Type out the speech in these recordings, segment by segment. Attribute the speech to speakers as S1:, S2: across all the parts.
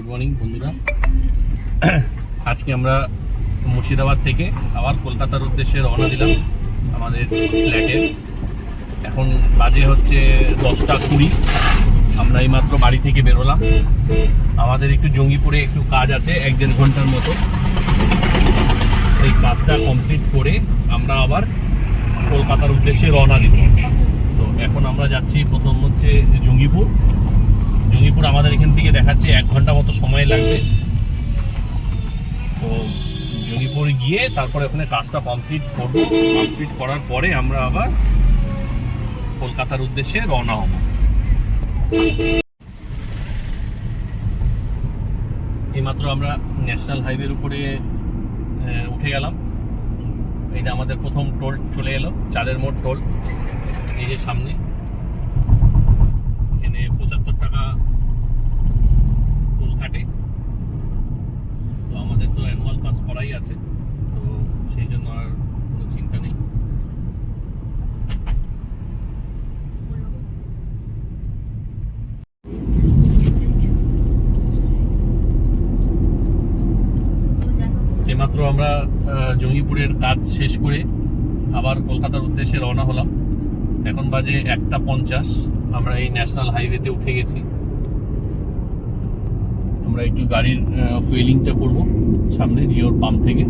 S1: Morning বন্ধুরা। আজকে আমরা মুর্শিদাবাদ থেকে আবার কলকাতার উদ্দেশ্যে রওনা দিলাম আমাদের ফ্ল্যাটে। এখন বাজে হচ্ছে 10:20। আমরা এইমাত্র বাড়ি থেকে বেরোলাম। আমাদের একটু জঙ্গিপুরে একটু কাজ আছে 1-1.5 ঘন্টার মতো। এই কাজটা কমপ্লিট করে আমরা আবার কলকাতার উদ্দেশ্যে রওনা দিব। তো এখন আমরা যাচ্ছি, প্রথম হচ্ছে জঙ্গিপুর। আমাদের এখান থেকে দেখাচ্ছে 1 ঘন্টা মতো সময় লাগবে। তো জঙ্গিপুর গিয়ে তারপরে ওখানে কাজটা কমপ্লিট করব। কমপ্লিট করার পরে আমরা আবার কলকাতার উদ্দেশ্যে রওনা হব। এইমাত্র আমরা ন্যাশনাল হাইওয়ের উপরে উঠে গেলাম। এইটা আমাদের প্রথম টোল চলে এলো, চাঁদের মোড় টোল। এই যে সামনে, এখানে 75 টাকা টোল কাটে। তো আমাদের তো অ্যানুয়াল পাস করাই আছে, তো সেই জন্য আর কোনো চিন্তা নেই। এইমাত্র আমরা জঙ্গিপুরের কাজ শেষ করে আবার কলকাতার উদ্দেশ্যে রওনা হলাম। এখন বাজে 1:50। আমরা এই ন্যাশনাল হাইওয়েতে উঠে গেছি। আমরা একটু গাড়ির ফুয়েলিংটা করব সামনে জিওর পাম্প থেকে,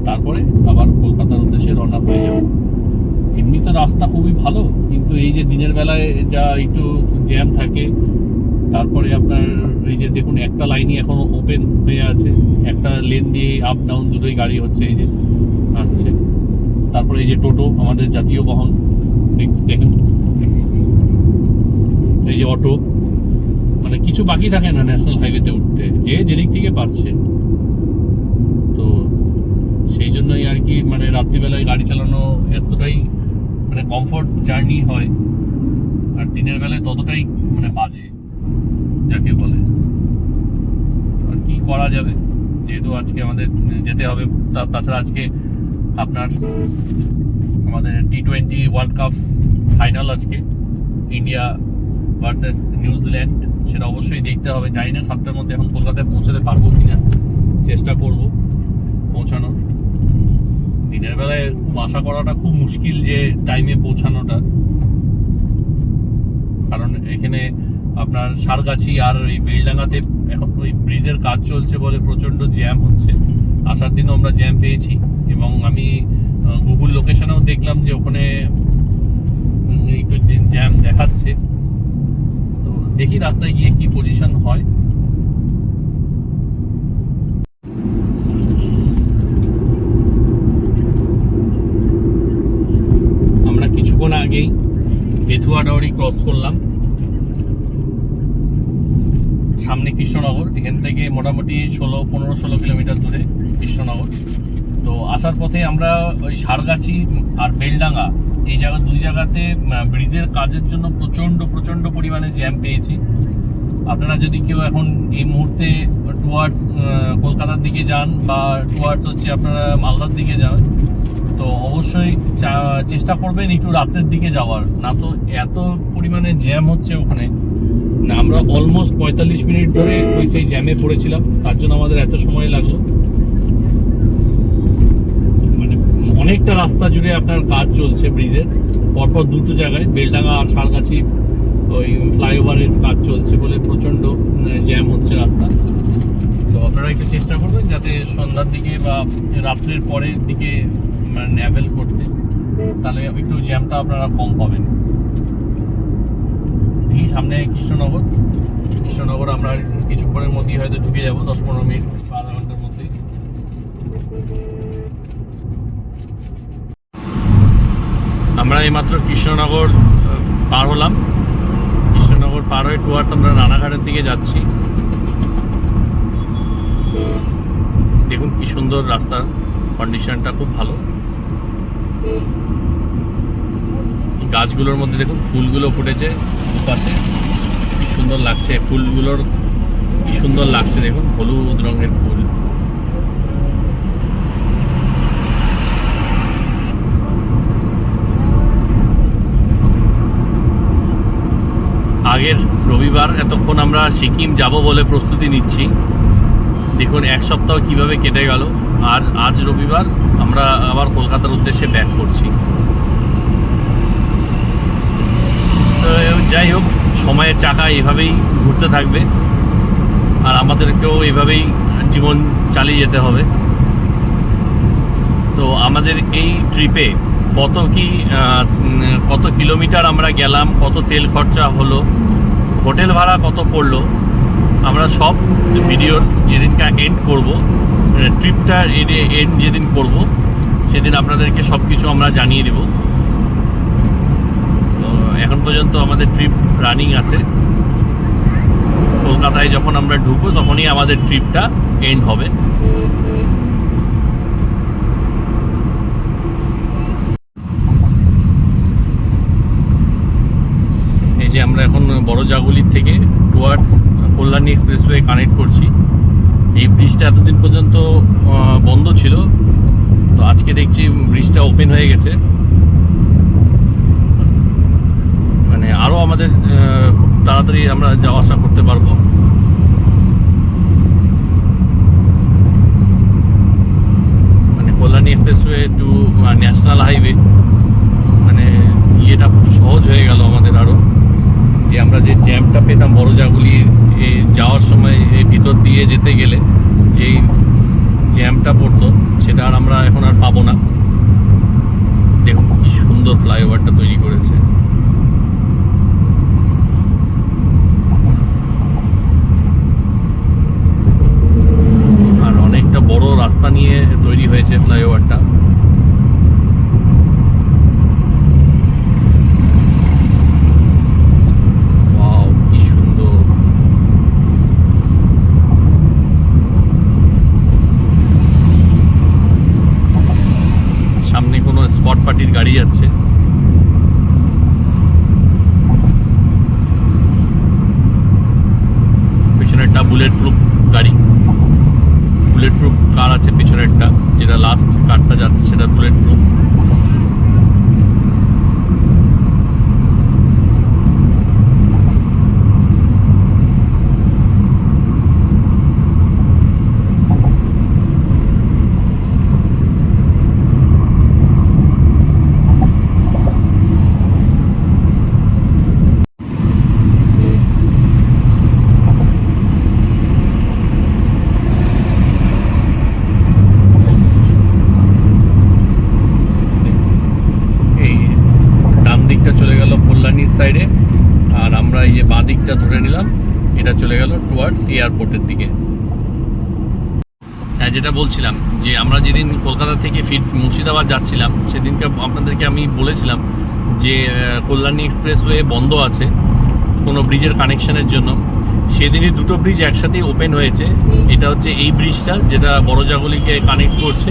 S1: তারপরে আবার কলকাতার উদ্দেশ্যে রওনা হয়ে যাব। এমনি তো রাস্তা খুবই ভালো, কিন্তু এই যে দিনের বেলায় যা একটু জ্যাম থাকে। তারপরে আপনার এই যে দেখুন, একটা লাইনই এখন ওপেন হয়ে আছে, একটা লেন দিয়ে আপ ডাউন দুটোই গাড়ি হচ্ছে, এই যে আসছে। তারপরে এই যে টোটো, আমাদের জাতীয় বাহন, দেখুন এই যে অটো, মানে কিছু বাকি থাকে না ন্যাশনাল হাইওয়েতে উঠতে, যে যেদিক থেকে পারছে। তো সেই জন্যই আর কি, মানে রাত্রিবেলায় গাড়ি চালানো এতটাই মানে কমফোর্ট জার্নি হয়, আর দিনের বেলায় ততটাই মানে বাজে যাকে বলে। আর কি করা যাবে, যেহেতু আজকে আমাদের যেতে হবে। তাছাড়া আজকে আপনার আমাদের T20 ওয়ার্ল্ড কাপ ফাইনাল আজকে, ইন্ডিয়া ভার্সেস নিউজিল্যান্ড। সেটা অবশ্যই দেখতে হবে। জানি না 7টার মধ্যে এখন কলকাতায় পৌঁছাতে পারবো কিনা, চেষ্টা করব পৌঁছানোর। দিনের বেলায় খুব আশা করাটা খুব মুশকিল যে টাইমে পৌঁছানোটা, কারণ এখানে আপনার সারগাছি আর ওই বেলডাঙ্গাতে এখন ওই ব্রিজের কাজ চলছে বলে প্রচণ্ড জ্যাম হচ্ছে। আসার দিনও আমরা জ্যাম পেয়েছি, এবং আমি গুগল লোকেশনেও দেখলাম যে ওখানে একটু জ্যাম দেখাচ্ছে। তো দেখি রাস্তায় গিয়ে কি পজিশন হয়। আমরা কিছুক্ষণ আগেই বেথুয়াডাওয়ারি ক্রস করলাম। সামনে কৃষ্ণনগর, এখান থেকে মোটামুটি 15-16 কিলোমিটার দূরে কৃষ্ণনগর। তো আসার পথে আমরা ওই সারগাছি আর বেলডাঙ্গা এই দুই জায়গাতে ব্রিজের কাজের জন্য প্রচণ্ড পরিমাণে জ্যাম পেয়েছি। আপনারা যদি কেউ এখন এই মুহূর্তে টুয়ার্ডস কলকাতার দিকে যান, বা টুয়ার্ডস হচ্ছে আপনারা মালদার দিকে যান, তো অবশ্যই চেষ্টা করবেন একটু রাত্রের দিকে যাওয়ার, না তো এত পরিমাণে জ্যাম হচ্ছে ওখানে। না, আমরা অলমোস্ট 45 মিনিট ধরে ওই সেই জ্যামে পড়েছিলাম, তার জন্য আমাদের এত সময় লাগলো। মানে অনেকটা রাস্তা জুড়ে আপনার কাজ চলছে ব্রিজের, পরপর দুটো জায়গায়, বেলডাঙ্গা আর সারগাছি ওই ফ্লাইওভারের কাজ চলছে বলে প্রচণ্ড জ্যাম হচ্ছে রাস্তা। তো আপনারা একটু চেষ্টা করবেন যাতে সন্ধ্যার দিকে বা রাত্রের পরের দিকে ট্রাভেল করতে, তাহলে একটু জ্যামটা আপনারা কম পাবেন। সামনে কৃষ্ণনগর আমরা কিছুক্ষণের মধ্যেই হয়তো ঢুকে যাবো, 10-15 মিনিট বা আধা ঘন্টার মধ্যে। আমরা এইমাত্র কৃষ্ণনগর পার হলাম। কৃষ্ণনগর পার হয়ে টুয়ার্ডস আমরা রানাঘাটের দিকে যাচ্ছি। দেখুন কি সুন্দর রাস্তার কন্ডিশনটা, খুব ভালো। গাছগুলোর মধ্যে দেখুন ফুলগুলো ফুটেছে দুপাশে, কি সুন্দর লাগছে। ফুলগুলোর কি সুন্দর লাগছে, দেখুন হলুদ রঙের ফুল। আগের রবিবার এতক্ষণ আমরা সিকিম যাব বলে প্রস্তুতি নিচ্ছি, দেখুন এক সপ্তাহ কিভাবে কেটে গেল। আর আজ রবিবার আমরা আবার কলকাতার উদ্দেশ্যে ব্যাক করছি। তো যাই হোক, সময়ের চাকা এভাবেই ঘুরতে থাকবে আর আমাদেরকেও এভাবেই জীবন চালিয়ে যেতে হবে। তো আমাদের এই ট্রিপে কত কিলোমিটার আমরা গেলাম, কত তেল খরচা হলো, হোটেল ভাড়া কত পড়লো, আমরা সব ভিডিওর যেদিনকে এন্ড করব, ট্রিপটা এন্ড যেদিন করব সেদিন আপনাদেরকে সব কিছু আমরা জানিয়ে দেব। তো এখন পর্যন্ত আমাদের ট্রিপ রানিং আছে। কলকাতায় যখন আমরা ঢুকবো তখনই আমাদের ট্রিপটা এন্ড হবে। এই যে আমরা এখন বড় জাগুলির থেকে টুয়ার্ডস কল্যাণী এক্সপ্রেসওয়ে কানেক্ট করছি। এই ব্রিজটা এতদিন পর্যন্ত বন্ধ ছিল, তো আজকে দেখছি ব্রিজটা ওপেন হয়ে গেছে। মানে আরও আমাদের তাড়াতাড়ি আমরা যাওয়া আসা করতে পারবো। মানে Kalyani expressway to national highway, মানে ইয়েটা খুব সহজ হয়ে গেল আমাদের আরও। যে আমরা যে জ্যামটা পেতাম বড় জাগুলির যাওয়ার সময় এই ভিতর দিয়ে যেতে গেলে যেই জ্যামটা পড়তো, সেটা আর আমরা এখন আর পাবো না। দেখুন কি সুন্দর ফ্লাইওভারটা তৈরি করেছে। আর অনেকটা বড় রাস্তা নিয়ে তৈরি হয়েছে ফ্লাইওভারটা। সামনে কোনো স্পট পার্টির গাড়ি যাচ্ছে। পিছনেরটা বুলেট প্রুফ গাড়ি, বুলেট প্রুফ কার আছে পিছনেরটা, যেটা লাস্ট কারটা যাচ্ছে সেটা বুলেট প্রুফ। চলে গেল কল্যাণীর সাইডে, আর আমরা এই যে বাঁ দিকটা ধরে নিলাম, এটা চলে গেল টুয়ার্ডস এয়ারপোর্টের দিকে। হ্যাঁ, যেটা বলছিলাম যে আমরা যেদিন কলকাতা থেকে মুর্শিদাবাদ যাচ্ছিলাম সেদিনকে আপনাদেরকে আমি বলেছিলাম যে কল্যাণী এক্সপ্রেসওয়ে বন্ধ আছে কোনো ব্রিজের কানেকশনের জন্য। সেদিনই দুটো ব্রিজ একসাথেই ওপেন হয়েছে। এটা হচ্ছে এই ব্রিজটা যেটা বড়জাগুলিকে কানেক্ট করছে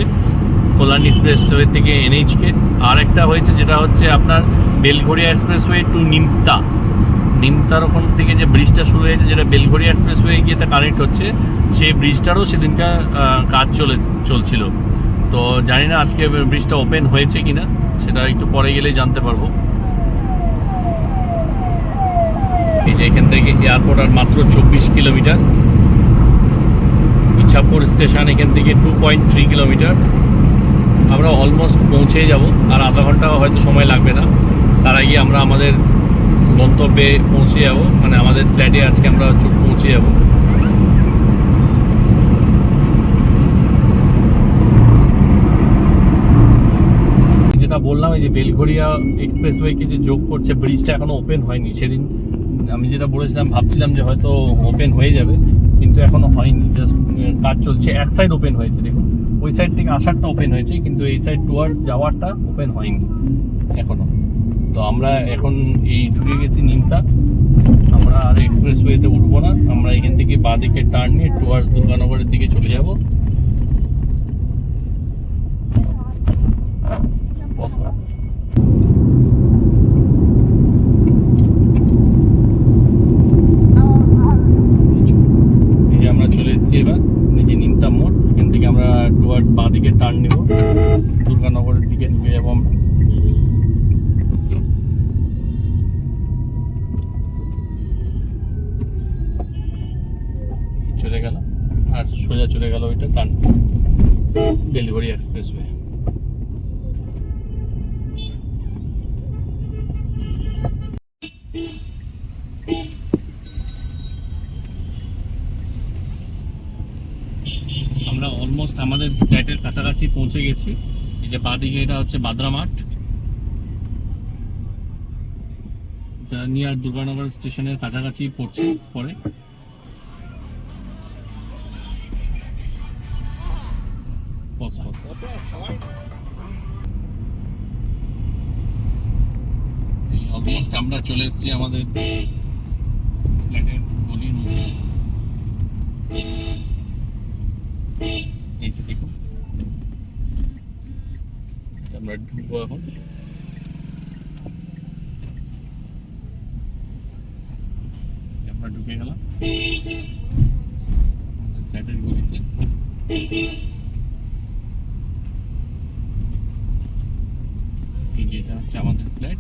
S1: কল্যাণী এক্সপ্রেসওয়ে থেকে এনএইচকে, আর একটা হয়েছে যেটা হচ্ছে আপনার বেলঘরিয়া এক্সপ্রেসওয়ে টু নিমতার ওখান থেকে যে ব্রিজটা শুরু হয়েছে, যেটা বেলঘরিয়া এক্সপ্রেসওয়ে গিয়ে তা কানেক্ট হচ্ছে, সেই ব্রিজটারও সেদিনকার কাজ চলছিল। তো জানি না আজকে ব্রিজটা ওপেন হয়েছে কিনা, সেটা একটু পরে গেলেই জানতে পারবো। এই যে এখান থেকে এয়ারপোর্ট আর মাত্র 24 কিলোমিটার, ইছাপুর স্টেশন এখান থেকে 2.3 কিলোমিটার। আমরা অলমোস্ট পৌঁছে যাব, আর আধা ঘন্টা হয়তো সময় লাগবে না। তার আগে আমরা আমাদের গন্তব্যে পৌঁছে যাব, মানে আমাদের ফ্ল্যাটে আজকে আমরা পৌঁছে যাব। যেটা বললাম, এই যে বেলঘরিয়া এক্সপ্রেসওয়েকে যে যোগ করছে ব্রিজটা এখনো ওপেন হয়নি। সেদিন আমি যেটা বলেছিলাম, ভাবছিলাম যে হয়তো ওপেন হয়ে যাবে, কিন্তু এখনো হয়নি, জাস্ট কাজ চলছে। এক সাইড ওপেন হয়েছে, দেখুন ওই সাইড থেকে আসারটা ওপেন হয়েছে, কিন্তু এই সাইড টুয়ার্ড যাওয়ারটা ওপেন হয়নি এখনো। তো আমরা এখন এই ঢুকে গেছি নিমতা, আমরা আর এক্সপ্রেসওয়েতে উঠবো না, আমরা এখান থেকে বাঁ দিকে টার্ন নিয়ে টুয়ার্ডস দুর্গানগরের দিকে চলে যাব। আমরা চলে এসেছি এবার নিজে নিমতা মোড়, এখান থেকে আমরা টুয়ার্ডস বাঁ দিকে টার্ন নেব, দুর্গানগরের দিকে ঢুকে যাবো আমরা। চলে গেলাম, আর সোজা চলে গেল ওইটা তার ডেলিভারি এক্সপ্রেসওয়ে। আমরা অলমোস্ট আমাদের ফ্ল্যাটের কাছাকাছি পৌঁছে গেছি। এই যে বাঁদিকে এটা হচ্ছে বাদ্রা মাঠ, এটা নিয়ার দুর্গানগর স্টেশনের কাছাকাছি পড়ছে পরে। অলমোস্ট আমরা চলে এসেছি আমাদের ফ্ল্যাটের গলির মধ্যে। এই যে দেখুন, আমরা ঢুকবো এখন। আমরা ঢুকে গেলাম ফ্ল্যাটের গলিতে। এই যে এটা হচ্ছে আমাদের ফ্ল্যাট।